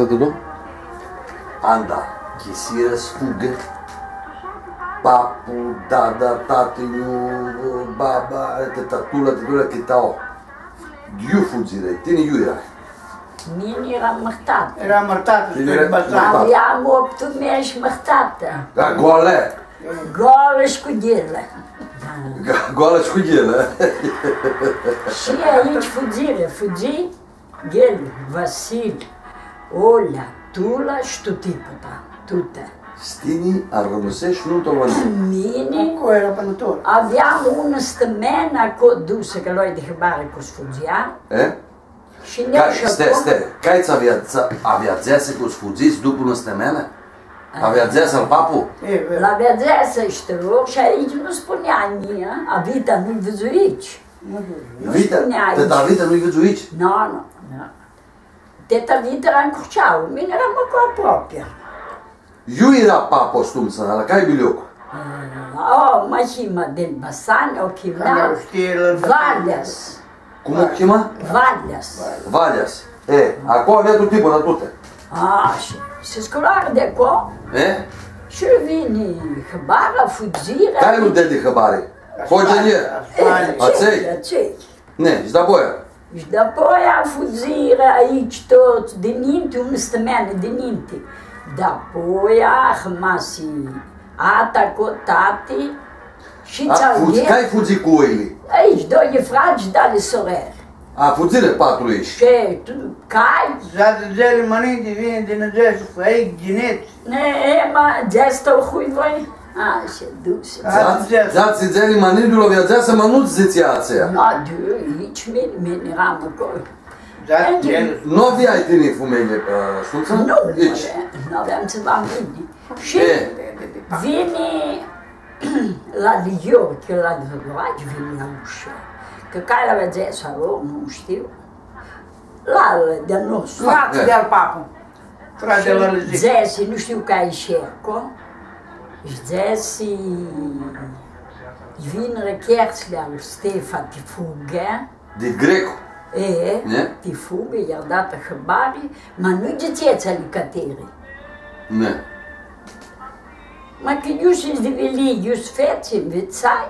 tudo? Anda, quisieras fuga. Papo, dada, tatinho, baba, tatula, que tal? Giu fuggire, tieni giù era. Mine era mărtată. Era mărtată, Aveam 8 mesi mărtată. Da, goală. Goală și cu ghelă. Goală și cu ghelă. Și aici fugi Ghelu, Vasil, Olea, Tula și tu tiputa, tută. Stini a rămăsești nu tolvani. Mine Acolo era pănător. aveam una stămenă acolo dusă, că lui de hăbare cu sfugea. Și ne Stai, caiți avea zeasă cu sfugiți după una stămenă? Avea zeasă al papu? La vedeasă știu și aici nu spunea nia, a vita nu-i văzuici. Vita? Teta Vita nu-i văzuici? Nu. Teta Vita era în Curceau, mine eram acolo aproape. Eu era papo stumță, la care bilioc? Machima din Basani, o chema Valias. Cum o chema? Valias. Acolo avea tot tipul, la toate. Și se scolară de acolo. Și vine hăbara, fugirea. Care nu dă de hăbare? Fogenie? Acei. Ne, și de-apoi? Și de-apoi fugirea aici tot, dininte, un stămeană dininte. De-apoi hămasi ata cu tati și ți-au Care fugi cu oile? Aici, doi fragi, dale sorelle. Fugire patru aici. Și cai? Zate zele măninte vine din Zesu, aici gineți. Ma, zeasta o hui voi? Și duse. Zate zele măninte avea zeasă, mă nu-ți zițea aceea. Aici, mine eram acolo. Nu aveai tine fumele, Stunță? Nu aveam ceva în mine. Și vine la Lior, că la Drăgoraci vine la ușă. Că care avea zeasa lor, nu știu. La de-al nostru. Frate de-al papu. Frate de-al Lăzic. Zesi, nu știu ca e șerco. Și Zesi vin recherțile al Stefa ti fugă. De greco. Ti fugă, i-au dat hăbari, ma nu găteți alicateri. Ne. Ma că eu și-ți develi, eu-s feți învețai,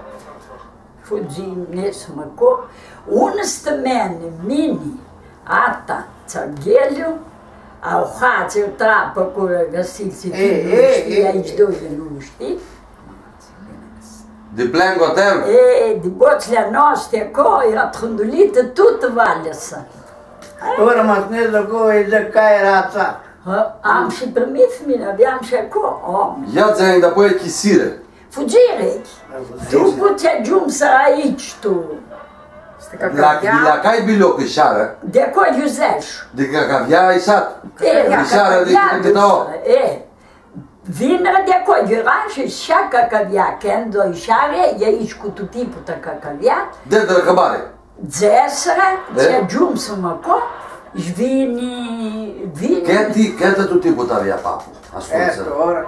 fugim nesmă co, una stămeană, mini, ata, țăgheliu, au hați, o trapă cu găsiți, nu știi, aici doi nu știi. De plan gotel? De boțile noastre acolo era trândulită toată valesa. Tu rămas nez acolo, îi zic că era țar. Am și primit mine, aveam și acolo. Ia ți-ai înapoi chisire. Fugire. După ce ajungi aici tu. La care bilioc îșară? De acolo iuzeș. De că avea îșat. Îșară de câte două. Vină de acolo, era și cacavia, când o îșare, e aici cu tot tipul de cacavia. De hăbare. Zesără, ce ajungi acolo, și vine... Câte tot tipul avea papu? Ascultă.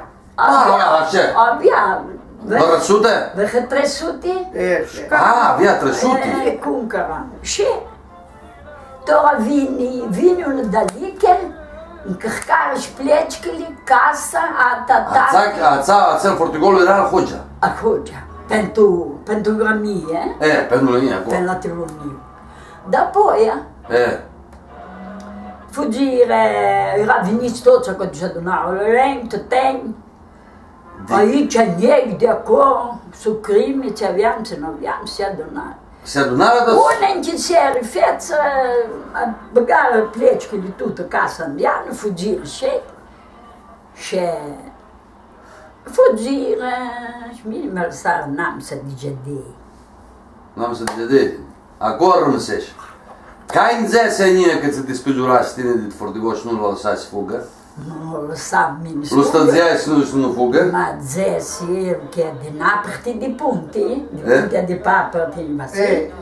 Avea. Vreo 100? Vreo 300? Avea 300? Cum căram. Și tora vine un dalichel, încărcare și plecile, casa, Ața Portugalul era la Hogea. A Hogea. Pentru Ramie. Pentru Ramie, acolo. Pentru la Tirolniu. Dapoi, fugire, era veniți toți acolo și adunau lente, aici, negri de acolo, sucrimi, ce aveam, ce nu aveam, se adunau. Se adunau? Una închisere, feță, băgară pleci de toată casa în viană, fugire și fugire, și mine mă lăsară, n-am să digedei. N-am să digedei? Acolo rămăsești. Ca în zesea nie că ți-a despădurați tine de Fortigoș și nu l-a lăsat să fugă? Nu lăsam mine să fugă. L-a stănzeai să nu fugă? Ma zes, că din apărti de punte, de puntea de papă, din Vasil,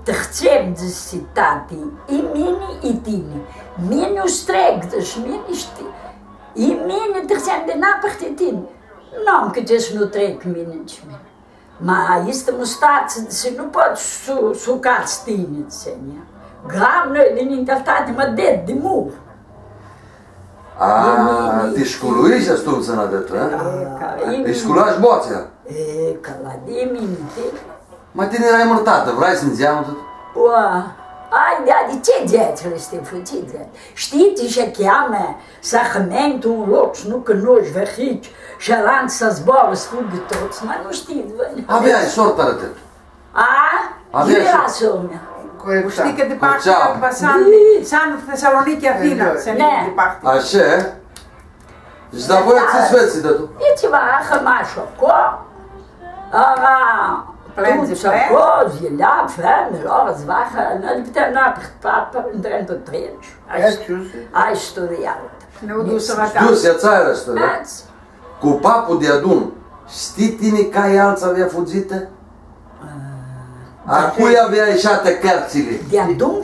tărțem de citate, e mine, e tine. Mine o streg, deci mine știi. E mine, tărțem din apărti tine. Nu am câte să nu trec mine și mine. Ma este mustață, să nu poți sucați tine, țenia. Gram noi din intertate, mă ded de mur. ti shkulluish ashtu më sëna dhe të, I shkullash boqja. Ka la di minti. Ma ti një raj mërtatë, vrajsë në gjamë të të? Ua, ajde, që djetë Stifu, që djetë. Știi ce cheamă sacramentul în loc și nu cunoști văhici și alant să zboară sfugii toți, mai nu știi, văi. Aveai sorta rătet. Eu era somea. Știi că departe, San Thessaloniki Athina, se ne departe. Așa? Și da voi ați sveți de tu? E ceva hămaș acolo, tuți acolo, zilea, femeilor, zvaha, nu putem n-apărt papă, într-o treci. Ai studiat. Ne-au dus acasă. Dus, ia țara asta, da? Cu papul de adun, știi tine ca alți avea fugită? A cui avea ieșate cărțile? De adun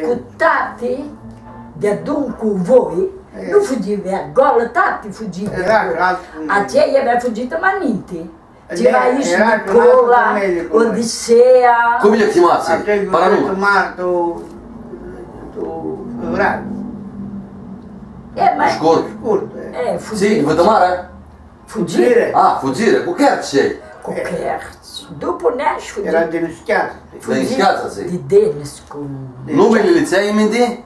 cu tate, de adun cu voi, nu fugivea, goală tate fugivea. Aceea avea fugită mai minte. Ceva aici, Nicola, Odiseea. Cum e chemați? Paranume. Scurt. Sì, vădămarea? Fugire. Fugire, cu cărți. Cu cărți. După ne-aș fugi. Era din Schiață. Din Schiață, zi. De Deniscu. Numele le ți-ai minte?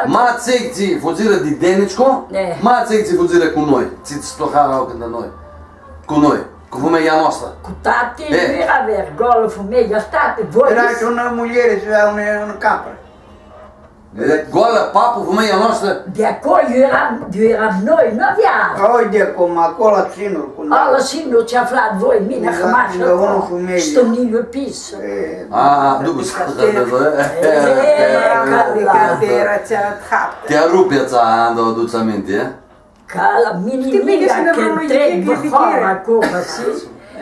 Ma secții fugire de Deniscu? Ma secții fugire cu noi. Ți-ți stoharau când noi. Cu noi. Cu femeia noastră. Cu tate, nu era vergolă, femeia, tate, voi. Era și una muliere și avea un capră. Goală, papul, femeia noastră? De acolo eu eram noi, nu avea. Oi de acum, acolo ținul. Ala sinul ce aflat voi, mine, hămașă acolo. Stămnilul pisă. După Te-a rupt piața aia, îmi aduți aminte, Ca la mine, când trec băhoara acolo,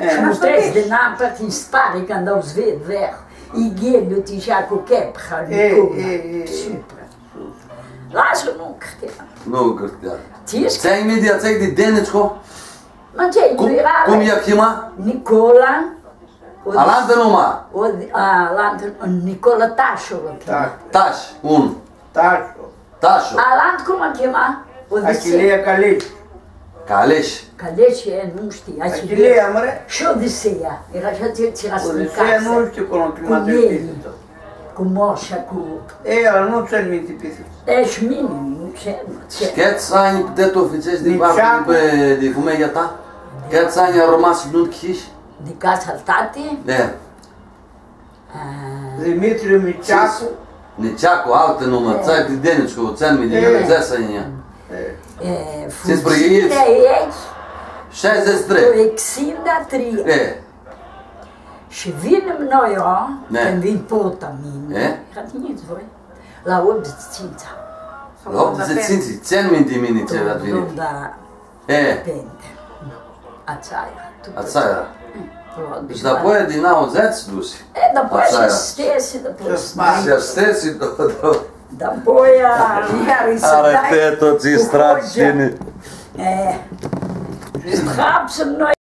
și nu treci din apă, îi spare când au zved ver. Igeliu tijea cu chepha, Nicola, supra. Lasă, nu cârtea. Nu cârtea. Ți-ai imediat, ți-ai de Deniscu? Ma ce, nu era... Cum i-a chema? Nicola. Alantă numai? Nicola Tașu l-a chemat. Taș, un. Tașu. Alant cum a chemat? Achilea Caleș. Caleș. Caleș, nu știi. Achilea, măre? Și Odiseea. Era și ți-era în Odiseea nu știu cum a chemat de pisă. Cu moșa, cu... El nu ți-l minte pisă. Și mine, nu ce. Câți ani de ofițești de papă de femeia ta? Câți ani a rămas nu chiși? De casa tate? Da. Dimitriu Miceacu. Miceacu, altă număr, ți-ai de Deniscu, ți-ai de Ielățeasa în ea. Fugirea ei 63. o exilda 3. Și vinem noi, când vin pota mine, ratiniți voi, la 85. La 85, ți-ai minte mine ce avea venit? Da, pente. Ațaia. Și dapoi din 90 dusi. Dapoi și stesi, dapoi și stesi, dapoi iar arăte toți strapsini. Strapsăm noi